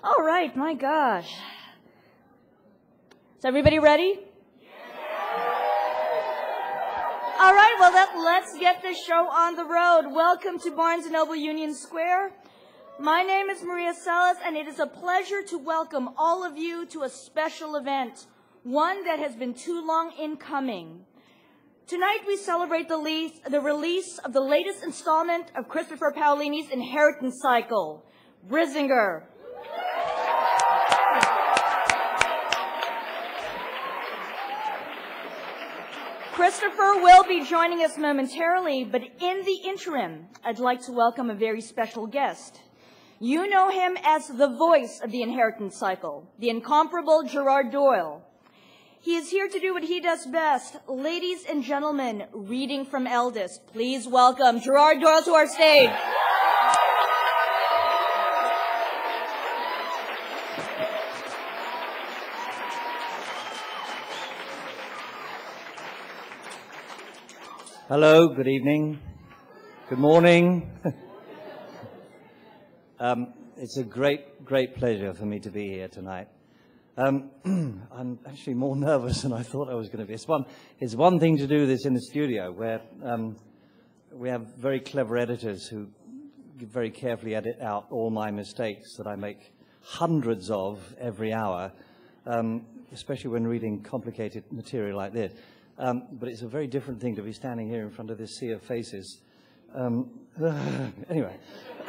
All right, my gosh. Is everybody ready? All right, well, let's get this show on the road. Welcome to Barnes Nobel Union Square. My name is Maria Salas, and it is a pleasure to welcome all of you to a special event, one that has been too long in coming. Tonight we celebrate the release of the latest installment of Christopher Paolini's inheritance cycle, Brisingr. Christopher will be joining us momentarily, but in the interim, I'd like to welcome a very special guest. You know him as the voice of the inheritance cycle, the incomparable Gerard Doyle. He is here to do what he does best. Ladies and gentlemen, reading from eldest, please welcome Gerard Doyle to our stage. Hello, good evening, good morning. It's a great pleasure for me to be here tonight. I'm actually more nervous than I thought I was going to be. It's one thing to do this in the studio where we have very clever editors who very carefully edit out all my mistakes that I make hundreds of every hour, especially when reading complicated material like this. But it's a very different thing to be standing here in front of this sea of faces. Anyway,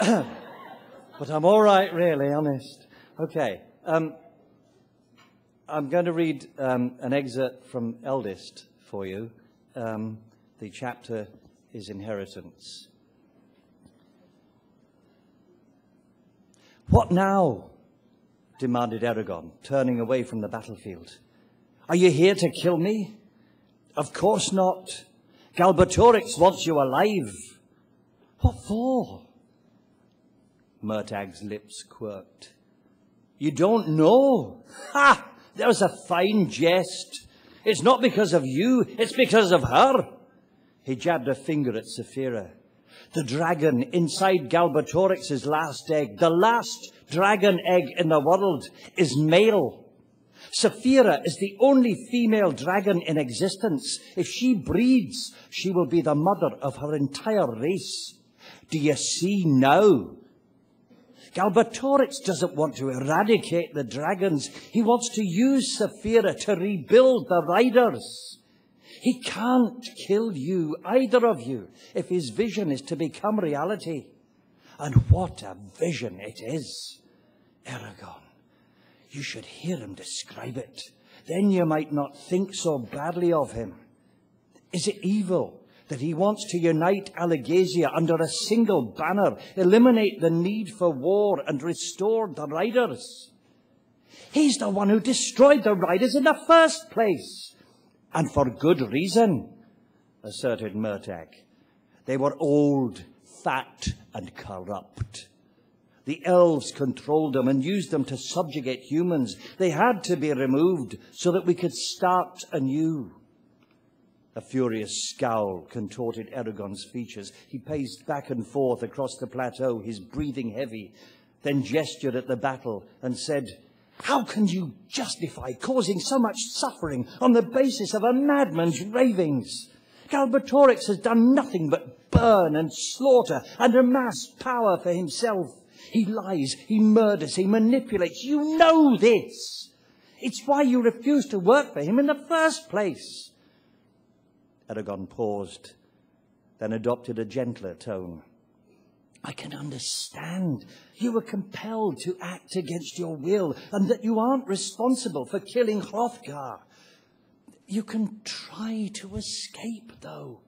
but I'm all right, really, honest. Okay, I'm going to read an excerpt from Eldest for you. The chapter is Inheritance. What now? Demanded Aragon, turning away from the battlefield. Are you here to kill me? Of course not. Galbatorix wants you alive. What for? Murtag's lips quirked. You don't know? Ha! There's a fine jest. It's not because of you, it's because of her. He jabbed a finger at Saphira. The dragon inside Galbatorix's last egg, the last dragon egg in the world, is male. Saphira is the only female dragon in existence. If she breeds, she will be the mother of her entire race. Do you see now? Galbatorix doesn't want to eradicate the dragons. He wants to use Saphira to rebuild the riders. He can't kill you, either of you, if his vision is to become reality. And what a vision it is, Aragon. You should hear him describe it. Then you might not think so badly of him. Is it evil that he wants to unite Allegasia under a single banner, eliminate the need for war, and restore the riders? He's the one who destroyed the riders in the first place. And for good reason, asserted Murtag. They were old, fat, and corrupt. The elves controlled them and used them to subjugate humans. They had to be removed so that we could start anew. A furious scowl contorted Aragon's features. He paced back and forth across the plateau, his breathing heavy, then gestured at the battle and said, How can you justify causing so much suffering on the basis of a madman's ravings? Galbatorix has done nothing but burn and slaughter and amass power for himself. He lies, he murders, he manipulates. You know this. It's why you refused to work for him in the first place. Aragon paused, then adopted a gentler tone. I can understand you were compelled to act against your will and that you aren't responsible for killing Hrothgar. You can try to escape, though.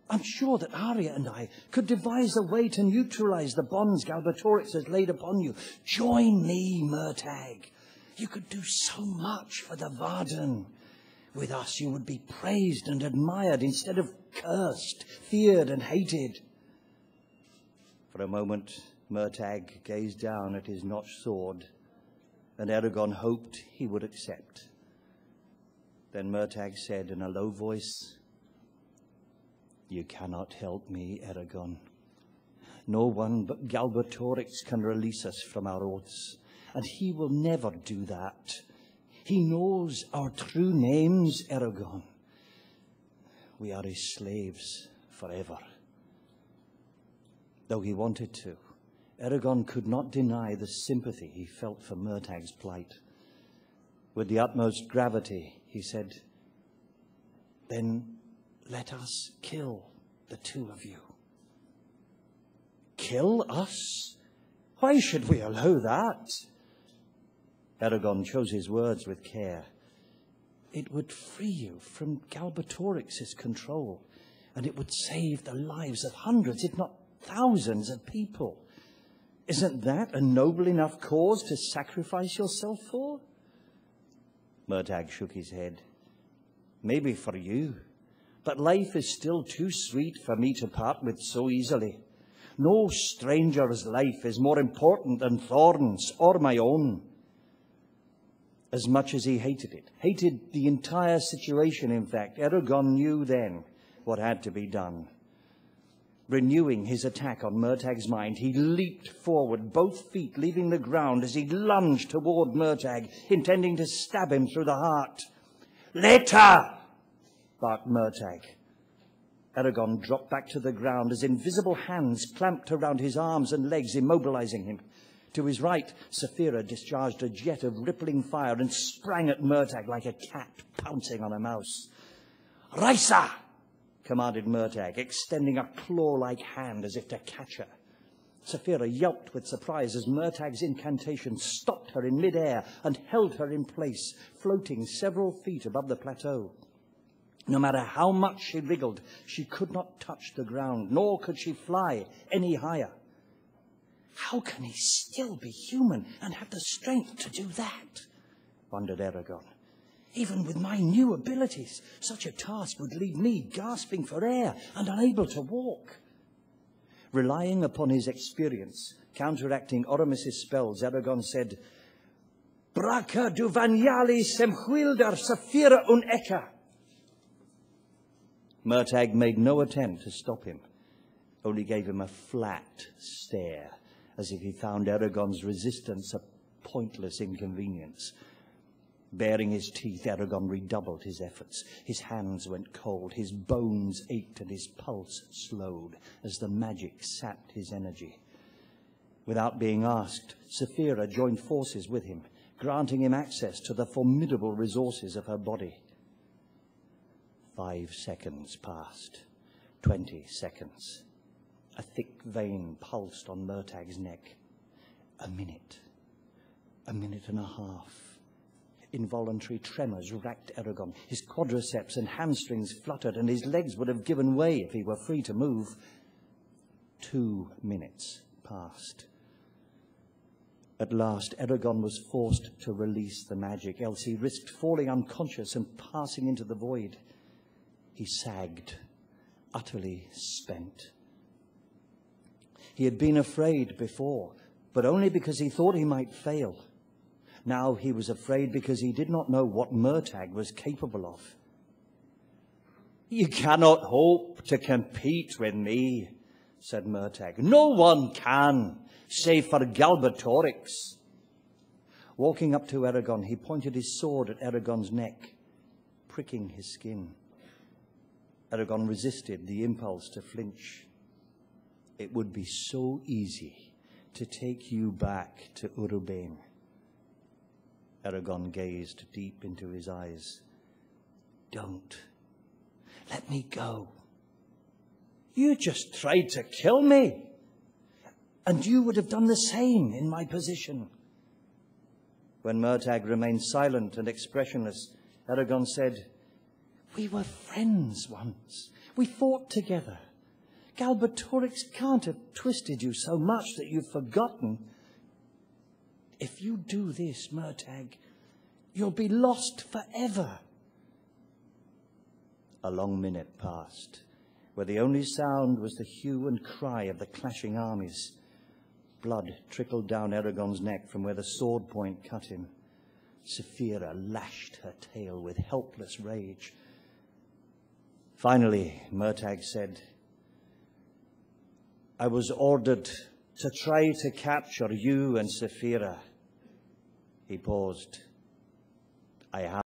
I'm sure that Arya and I could devise a way to neutralize the bonds Galbatorix has laid upon you. Join me, Murtag. You could do so much for the Varden. With us, you would be praised and admired instead of cursed, feared and hated. For a moment, Murtag gazed down at his notched sword, and Aragon hoped he would accept. Then Murtag said in a low voice, You cannot help me, Aragon. No one but Galbatorix can release us from our oaths. and he will never do that. He knows our true names, Eragon. We are his slaves forever. Though he wanted to, Eragon could not deny the sympathy he felt for Murtag's plight. With the utmost gravity, he said, "Then let us kill the two of you." Kill us? Why should we allow that? Eragon chose his words with care. It would free you from Galbatorix's control, and it would save the lives of hundreds, if not thousands of people. Isn't that a noble enough cause to sacrifice yourself for? Murtagh shook his head. Maybe for you, but life is still too sweet for me to part with so easily. No stranger's life is more important than Thorn's or my own. As much as he hated the entire situation, in fact, Eragon knew then what had to be done. Renewing his attack on Murtagh's mind, he leaped forward, both feet leaving the ground as he lunged toward Murtagh, intending to stab him through the heart. "Later!" barked Murtagh. Eragon dropped back to the ground as invisible hands clamped around his arms and legs, immobilizing him. To his right, Saphira discharged a jet of rippling fire and sprang at Murtagh like a cat pouncing on a mouse. "Reisen!" commanded Murtagh, extending a claw-like hand as if to catch her. Saphira yelped with surprise as Murtagh's incantation stopped her in midair and held her in place, floating several feet above the plateau. No matter how much she wriggled, she could not touch the ground, nor could she fly any higher. How can he still be human and have the strength to do that? Wondered Eragon. Even with my new abilities, such a task would leave me gasping for air and unable to walk. Relying upon his experience, counteracting Oromys's spells, Eragon said, "Braca du vanyali semhuildar Saphira un eka." Murtagh made no attempt to stop him, only gave him a flat stare, as if he found Eragon's resistance a pointless inconvenience. Baring his teeth, Eragon redoubled his efforts. His hands went cold, his bones ached, and his pulse slowed as the magic sapped his energy. Without being asked, Saphira joined forces with him, granting him access to the formidable resources of her body. 5 seconds passed. 20 seconds. A thick vein pulsed on Murtagh's neck. A minute. A minute and a half. Involuntary tremors racked Eragon. His quadriceps and hamstrings fluttered, and his legs would have given way if he were free to move. 2 minutes passed. At last, Eragon was forced to release the magic, else he risked falling unconscious and passing into the void. He sagged, utterly spent. He had been afraid before, but only because he thought he might fail. Now he was afraid because he did not know what Murtagh was capable of. "You cannot hope to compete with me," said Murtagh. "No one can, save for Galbatorix." Walking up to Eragon, he pointed his sword at Eragon's neck, pricking his skin. Eragon resisted the impulse to flinch. "It would be so easy to take you back to Urubane." Eragon gazed deep into his eyes. "Don't. Let me go. You just tried to kill me. And you would have done the same in my position." When Murtagh remained silent and expressionless, Eragon said, "We were friends once. We fought together. Galbatorix can't have twisted you so much that you've forgotten. If you do this, Murtagh, you'll be lost forever." A long minute passed, where the only sound was the hue and cry of the clashing armies. Blood trickled down Eragon's neck from where the sword point cut him. Saphira lashed her tail with helpless rage. Finally, Murtagh said, "I was ordered to try to capture you and Saphira. He paused. I have.